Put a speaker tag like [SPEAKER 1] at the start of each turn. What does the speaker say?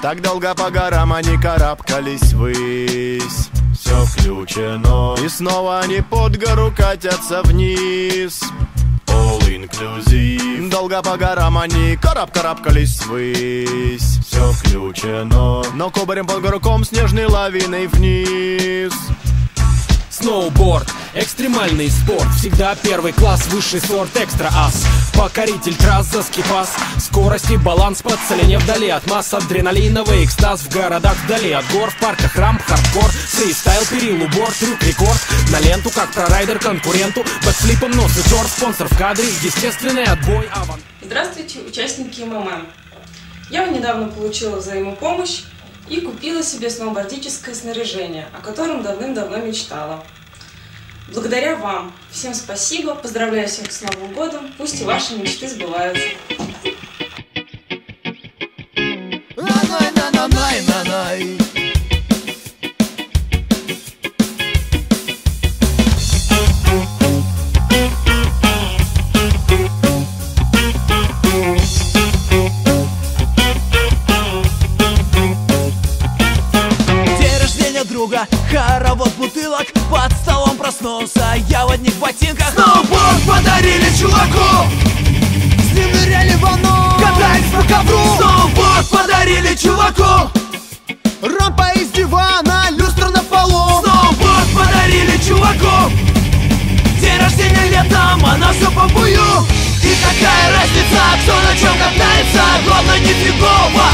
[SPEAKER 1] Так долго по горам они карабкались ввысь. Все включено, и снова они под гору катятся вниз. All inclusive. Долго по горам они карабкались ввысь. Все включено, но кубарем под гору ком снежной лавиной вниз.
[SPEAKER 2] Сноуборд, экстремальный спорт. Всегда первый класс, высший сорт, экстра ас. Покоритель трасс, за скипас. Скорость и баланс, подсоление вдали от масс. Адреналиновый экстаз в городах вдали от гор. В парках рамп, хардкор, фристайл, перил, убор, трюк, рекорд. На ленту, как прорайдер конкуренту. Бэкфлипом нос и торс, спонсор в кадре. Естественный отбой, аван.
[SPEAKER 3] Здравствуйте, участники МММ. Я недавно получила взаимопомощь и купила себе сноубордическое снаряжение, о котором давным-давно мечтала. Благодаря вам. Всем спасибо, поздравляю всех с Новым годом, пусть и ваши мечты сбываются.
[SPEAKER 4] Друга, хоровод бутылок, под столом проснулся я в одних ботинках. Сноуборд подарили чуваку, с ним ныряли в ванну, катались по ковру. Сноуборд подарили чуваку, рампа из дивана, люстра на полу. Сноуборд подарили чуваку, день рождения летом, а на все побую. И какая разница, кто на чем катается, главное не фигово.